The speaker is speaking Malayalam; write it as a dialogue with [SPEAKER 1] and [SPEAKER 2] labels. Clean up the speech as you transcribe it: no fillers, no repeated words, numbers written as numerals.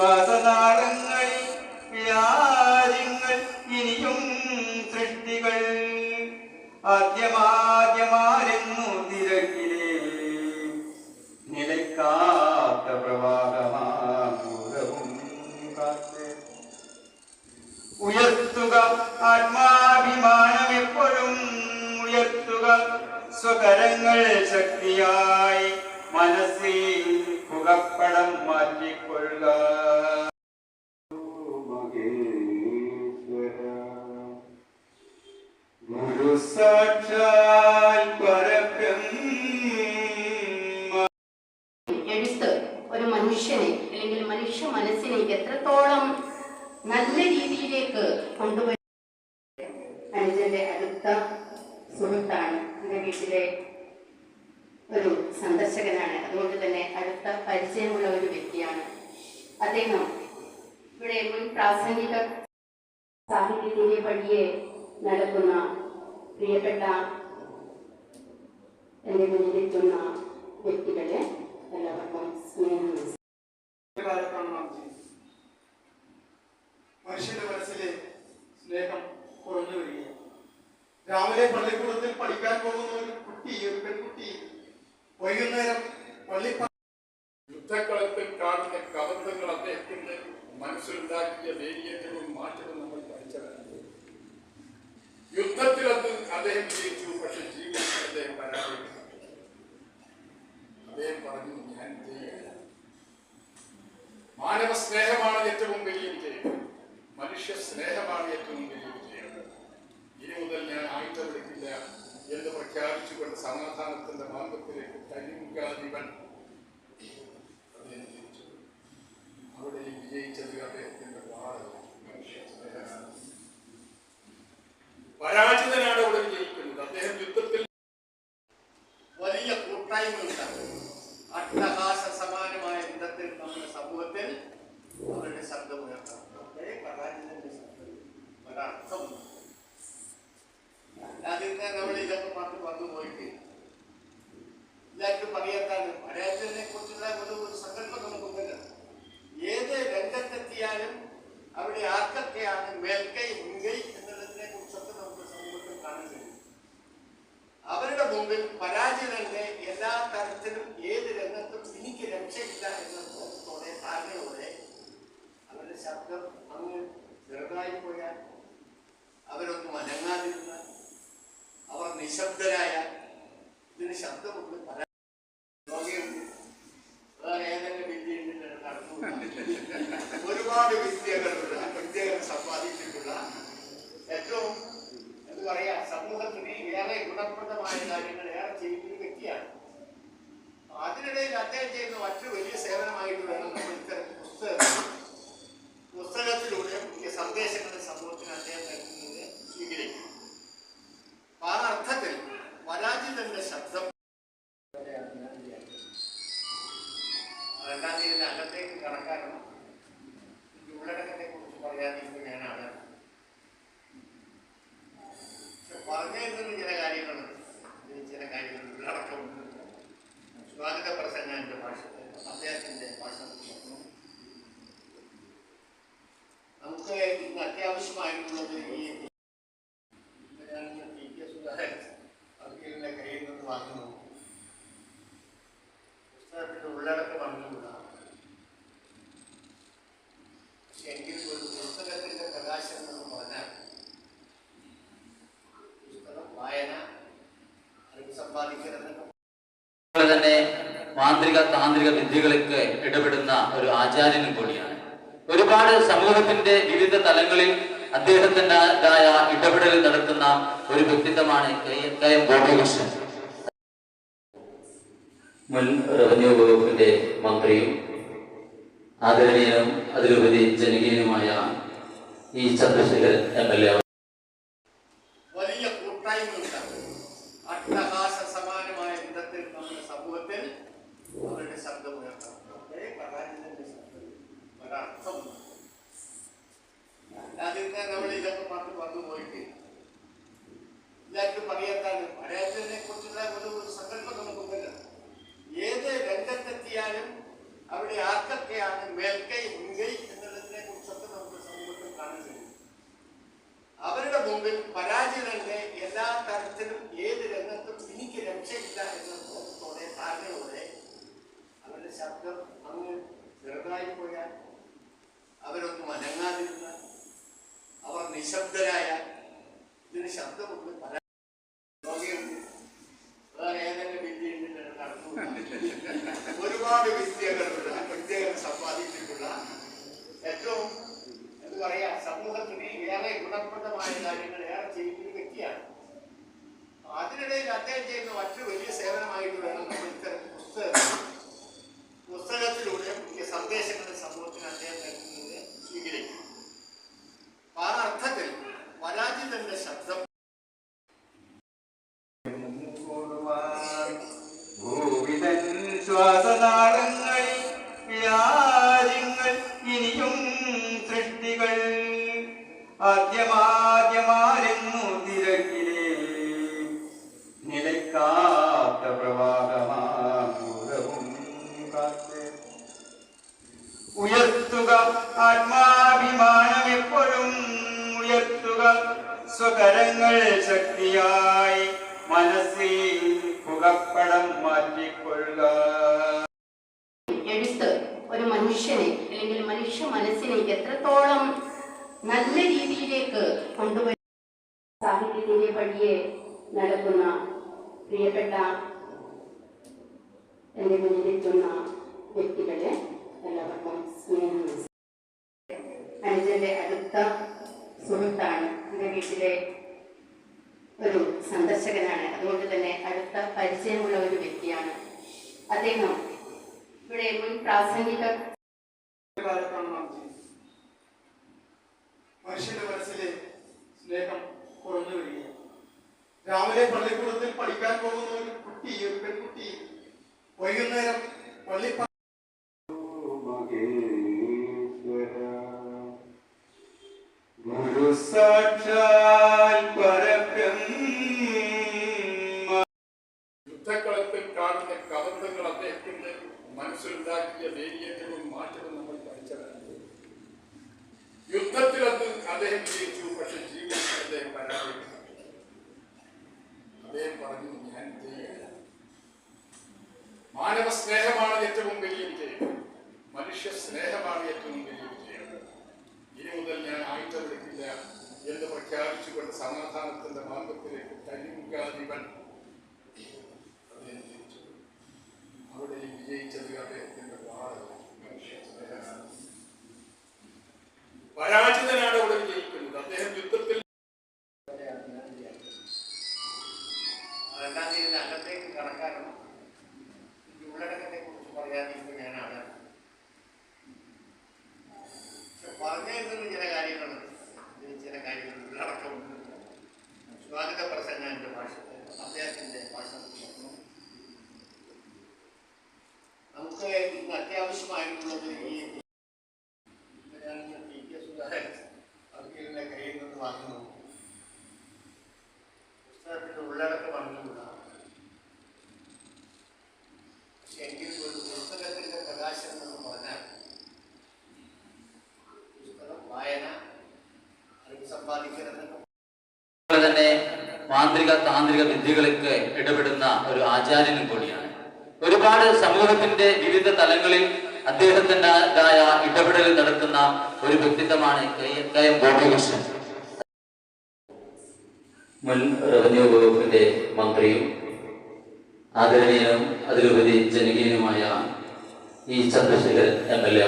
[SPEAKER 1] ശ്വാസനാളങ്ങളിൽ വ്യാജങ്ങൾ ഇനിയും സൃഷ്ടികൾ ആദ്യമാദ്യമാരെന്നു തിരക്കിലെ നിലയ്ക്കാത്ത പ്രവാഹമാകുലവും കാത്ത് ഉയർത്തുക ആത്മാഭിമാനം എപ്പോഴും ഉയർത്തുക സ്വകരങ്ങൾ ശക്തിയായി മനസ്സിൽ പുകപ്പടം മാറ്റിക്കൊള്ളുക. ഗുരു സാക്ഷാൽ പരബ്രഹ്മ.
[SPEAKER 2] എഴുത്ത് ഒരു മനുഷ്യനെ അല്ലെങ്കിൽ മനുഷ്യ മനസ്സിനെ എത്രത്തോളം നല്ല രീതിയിലേക്ക് കൊണ്ടുവരും. അനുജന്റെ അടുത്ത സുഹൃത്താണ്, എൻ്റെ വീട്ടിലെ ഒരു സന്ദർശകനാണ്, അതുകൊണ്ട് തന്നെ അടുത്ത പരിചയമുള്ള ഒരു വ്യക്തിയാണ് അദ്ദേഹം. ഇവിടെ മുൻ പ്രാസംഗിക സാഹിത്യത്തിൻ്റെ വഴിയെ നടക്കുന്ന പ്രിയപ്പെട്ട എൻ്റെ മുന്നിലെത്തുന്ന വ്യക്തികളെ എല്ലാവർക്കും സ്നേഹം.
[SPEAKER 3] മനുഷ്യന്റെ മനസ്സിലെ സ്നേഹം കുറഞ്ഞു വരികയാണ്. രാവിലെ പള്ളിക്കൂടത്തിൽ പഠിക്കാൻ പോകുന്ന ഒരു പെൺകുട്ടി വൈകുന്നേരം
[SPEAKER 4] യുദ്ധക്കളത്തിൽ കാണുന്ന കബന്ധങ്ങൾ അദ്ദേഹത്തിന്റെ മനസ്സിലുണ്ടാക്കിയ വേലിയേറ്റവും മാറ്റവും നമ്മൾ പഠിച്ചതാണ്. യുദ്ധത്തിൽ അദ്ദേഹം ജയിച്ചു, പക്ഷെ ജീവിതത്തിൽ അദ്ദേഹം പരാജയപ്പെട്ടു. അദ്ദേഹം പറഞ്ഞു, ഞാൻ ചെയ്യില്ല. മാനവ സ്നേഹമാണ് ഏറ്റവും വലിയ വിജയം, മനുഷ്യ സ്നേഹമാണ് ഏറ്റവും വലിയ വിജയം. ഇനി മുതൽ ഞാൻ ആയുധമെടുക്കില്ല എന്ന് പ്രഖ്യാപിച്ചുകൊണ്ട് സമാധാനത്തിന്റെ മാർഗത്തിലേക്ക് കരിങ്കാലിവൻ അദ്ദേഹം ജയിച്ചു. അവിടെ വിജയിച്ചത് അദ്ദേഹത്തിന്റെ മനുഷ്യ സ്നേഹമാണ്. പരാജിതനാണ് അവിടെ വിജയിക്കുന്നത്. അദ്ദേഹം യുദ്ധത്തിൽ
[SPEAKER 3] വലിയ കൂട്ടായ്മ ഉണ്ടാകും. അട്ടഹാസ സമാനമായ യുദ്ധത്തിൽ നമ്മുടെ സമൂഹത്തിൽ അവരുടെ ശബ്ദമുയർത്താം. പരാജിതന്റെ ശബ്ദം ഒരർത്ഥം. അതിന് നമ്മൾ ഇതൊക്കെ വന്നു പോയിട്ട് എല്ലാവർക്കും പറയാത്താണ്. പരാജയത്തിനെ കുറിച്ചുള്ള ഒരു സങ്കല്പം നമുക്കുണ്ടല്ലോ. ഏത് രംഗത്തെത്തിയാലും അവിടെ ആർക്കൊക്കെയാണ് മേൽക്കൈ മുൻകൈ എന്നുള്ളതിനെ കുറിച്ചൊക്കെ നമുക്ക് സമൂഹത്തിൽ കാണാൻ കഴിയും. അവരുടെ മുമ്പിൽ പരാജയത്തിന്റെ എല്ലാ തരത്തിലും ഏത് രംഗത്തും എനിക്ക് രക്ഷയില്ല എന്ന തോന്നത്തോടെ ധാരണയോടെ അവരുടെ ശബ്ദം അങ്ങ് ചെറുതായി പോയാൽ, അവരൊന്നും അനങ്ങാതിരുന്നാൽ, അവർ നിശബ്ദരായാൽ ഇതിന് ശബ്ദമുണ്ട്. വേറെ ഏതെങ്കിലും വിദ്യയുണ്ട് നടന്നു ഒരുപാട് വിദ്യകൾ സമ്പാദിച്ചിട്ടുള്ള ഏറ്റവും എന്താ പറയാ സമൂഹത്തിന് ഏറെ ഗുണപ്രദമായ കാര്യങ്ങൾ ഏറെ ചെയ്യുന്ന വ്യക്തിയാണ്. അതിനിടയിൽ അദ്ദേഹം ചെയ്യുന്ന മറ്റൊരു വലിയ സേവനമായിട്ട് വേണം നമ്മൾ ഇത്തരം പുസ്തകത്തിലൂടെ പുതിയ സന്ദേശങ്ങളുടെ സമൂഹത്തിന് അദ്ദേഹം നൽകുന്നത് സ്വീകരിക്കും. ആ അർത്ഥത്തിൽ പരാജിതന്റെ ശബ്ദം രണ്ടാം തീയതി അകത്തേക്ക് കടക്കാനും ഉള്ളടക്കത്തെ കുറിച്ച് പറയാതിരിക്കും ഞാനാണ്. പറഞ്ഞിരുന്ന ചില കാര്യങ്ങളുണ്ട്, ഉള്ളടക്കമുണ്ട്. സ്വാഗത പ്രസംഗം എൻ്റെ ഭാഷ, അദ്ദേഹത്തിൻ്റെ ഭാഷ നമുക്ക് ഇന്ന് അത്യാവശ്യമായിട്ടുള്ളത് ഈ വക്കീലിൻ്റെ കയ്യിൽ നിന്ന് വാങ്ങുന്നു. പുസ്തകത്തിൻ്റെ ഉള്ളടക്കം വന്നുകൂടാ. പക്ഷെ എങ്കിലും ഒരു പുസ്തകത്തിൻ്റെ പ്രകാശനം എന്ന് പറഞ്ഞാൽ പുസ്തകം വായന അറിവ് സമ്പാദിക്കുന്നതൊക്കെ
[SPEAKER 5] തന്നെ മാന്ത്രിക താന്ത്രിക വിദ്യകളൊക്കെ ഇടപെടുന്ന ഒരു ആചാര്യനും കൂടിയാണ്. ഒരുപാട് സമൂഹത്തിന്റെ വിവിധ തലങ്ങളിൽ അദ്ദേഹത്തിൻ്റെതായ ഇടപെടൽ നടത്തുന്ന ഒരു വ്യക്തിത്വമാണ് KM ഗോപികൃഷ്ണൻ. മുൻ റവന്യൂ വകുപ്പിന്റെ മന്ത്രിയും ആദരണീയനും അതിലുപരി ജനകീയനുമായ ഈ ചന്ദ്രശേഖരൻ MLA.
[SPEAKER 3] വലിയ കൂട്ടായ്മ ഉണ്ടാകും. അട്ടഹാസ സമാനമായ യുദ്ധത്തിൽ നമ്മുടെ സമൂഹത്തിൽ അവരുടെ ശബ്ദമുയർത്താം. പരാജിതന്റെ ശബ്ദം ഒരർത്ഥം. അതിന് നമ്മൾ ഇതൊക്കെ വന്നു പോയിട്ട് എല്ലാവർക്കും പറയാത്താണ്. പരാജയത്തിനെ കുറിച്ചുള്ള ഒരു സങ്കല്പം നമുക്കുണ്ടല്ലോ. ഏത് രംഗത്തെത്തിയാലും അവിടെ ആർക്കൊക്കെയാണ് മേൽക്കൈ മുൻകൈ ശബ്ദം അങ്ങ് ചെറുതായി പോയാൽ, അവരൊന്നും അനങ്ങാതിരുന്നാൽ, അവർ നിശബ്ദരായാൽ ഇതിന് ശബ്ദമുണ്ട്. പല വേറെ ഏതെങ്കിലും വിദ്യയുണ്ട് നടന്നു ഒരുപാട് വിദ്യകൾ സമ്പാദിച്ചിട്ടുള്ള ഏറ്റവും എന്താ പറയാ സമൂഹത്തിന് ഏറെ ഗുണപ്രദമായ കാര്യങ്ങൾ ഏറെ ചെയ്യുന്ന വ്യക്തിയാണ്. അതിനിടയിൽ അദ്ദേഹം ചെയ്യുന്ന മറ്റൊരു വലിയ സേവനമായിട്ട് വേണം നമ്മൾ ഇത്തരം പുസ്തകത്തിലൂടെ പുതിയ സന്ദേശങ്ങളുടെ സമൂഹത്തിന് അദ്ദേഹം നൽകുന്നത് സ്വീകരിക്കും. ആ അർത്ഥത്തിൽ പരാജിതന്റെ ശബ്ദം
[SPEAKER 1] ഭൂവിതൻ ശ്വാസനാളങ്ങളിൽ വ്യാജങ്ങൾ ഇനിയും സൃഷ്ടികൾ ആദ്യമാദ്യമാരെന്നു തിരക്കിലേ നിലയ്ക്കാത്ത പ്രവാഹമാകും കാത്ത് ഉയർത്തുക ആത്മാഭിമാനം എപ്പോഴും ഉയർത്തുക സ്വകരങ്ങൾ ശക്തിയായി മനസ്സിൽ പുകപ്പടം മാറ്റിക്കൊള്ളുക.
[SPEAKER 2] എഴുത്ത് ഒരു മനുഷ്യനെ അല്ലെങ്കിൽ മനുഷ്യ മനസ്സിനെ എത്രത്തോളം നല്ല രീതിയിലേക്ക് കൊണ്ടുവരും. സാഹിത്യത്തിന്റെ വഴിയെ നടക്കുന്ന പ്രിയപ്പെട്ട എന്റെ മുന്നിലെത്തുന്ന വ്യക്തികളെ എല്ലാവർക്കും സ്നേഹം. അനുജന്റെ അടുത്ത സുഹൃത്താണ്, എൻ്റെ വീട്ടിലെ ഒരു സന്ദർശകനാണ്. അതുകൊണ്ട് തന്നെ അടുത്ത പരിചയമുള്ള ഒരു വ്യക്തിയാണ് അദ്ദേഹം. ഇവിടെ മുൻ പ്രാസംഗിക
[SPEAKER 6] മനുഷ്യന്റെ മനസ്സിലെ സ്നേഹം കുറഞ്ഞു വരികയാണ്. രാവിലെ പള്ളിക്കൂടത്തിൽ പഠിക്കാൻ പോകുന്ന ഒരു കുട്ടി, ഒരു പെൺകുട്ടി വൈകുന്നേരം
[SPEAKER 1] ഗുരു സാക്ഷാൽ പരബ്രഹ്മ.
[SPEAKER 4] യുദ്ധക്കളത്തിൽ കാണുന്ന കബന്ധങ്ങൾ അദ്ദേഹത്തിന്റെ മനസ്സിലുണ്ടാക്കിയ വേലിയേറ്റവും മാറ്റവും നമ്മൾ പഠിച്ചതാണ്. യുദ്ധത്തിൽ അദ്ദേഹം ജയിച്ചു, പക്ഷെ ജീവിതത്തിൽ അദ്ദേഹം പരാജയപ്പെട്ടു. അദ്ദേഹം പറഞ്ഞു, ഞാൻ ജയിക്കില്ല. മാനവ സ്നേഹമാണ് ഏറ്റവും വലിയ വിജയം, മനുഷ്യ സ്നേഹമാണ് ഏറ്റവും വലിയ വിജയം. ഇനി മുതൽ ഞാൻ ആയുധമെടുക്കില്ല എന്ന് പ്രഖ്യാപിച്ചുകൊണ്ട് സമാധാനത്തിന്റെ മാർഗത്തിലേക്ക് കരിമുഖാധിപൻ അദ്ദേഹം ജയിച്ചു. അവിടെ വിജയിച്ചത് അദ്ദേഹത്തിന്റെ മനുഷ്യ സ്നേഹമാണ്. പരാജിതനാണ് അവിടെ വിജയിക്കുന്നത്. അദ്ദേഹം യുദ്ധത്തിൽ
[SPEAKER 3] 2-ാം തീയതി അകത്തേക്ക് കടക്കാനും ഉള്ളടക്കത്തെ കുറിച്ച് പറയാതിരിക്കും ഞാനാണ്. പറഞ്ഞിരുന്ന ചില കാര്യങ്ങളുണ്ട്, ഉള്ളടക്കമുണ്ട്. സ്വാഗത പ്രസംഗം എൻ്റെ ഭാഷ, അദ്ദേഹത്തിൻ്റെ ഭാഷ നമുക്ക് ഇന്ന് അത്യാവശ്യമായിട്ടുള്ളത് ഈ അർഗീലിൻ്റെ കയ്യിൽ നിന്ന് വാങ്ങുന്നു. പുസ്തകത്തിൻ്റെ ഉള്ളടക്കം അറിഞ്ഞുകൂടാ. പക്ഷെ എങ്കിൽ ഒരു പുസ്തകത്തിൻ്റെ പ്രകാശനം എന്ന് പറഞ്ഞാൽ പുസ്തകം, വായന, അറിവ് സമ്പാദിക്കണമെന്ന്
[SPEAKER 5] തന്നെ മാന്ത്രിക താന്ത്രിക വിദ്യകളൊക്കെ ഇടപെടുന്ന ഒരു ആചാര്യനും കൂടിയാണ്. ഒരുപാട് സമൂഹത്തിന്റെ വിവിധ തലങ്ങളിൽ അദ്ദേഹത്തിൻ്റെതായ ഇടപെടൽ നടത്തുന്ന ഒരു വ്യക്തിത്വമാണ് KM ഗോപികൃഷ്ണൻ. മുൻ റവന്യൂ വകുപ്പിന്റെ മന്ത്രിയും ആദരണീയനും അതിലുപരി ജനകീയനുമായ ഈ ചന്ദ്രശേഖരൻ MLA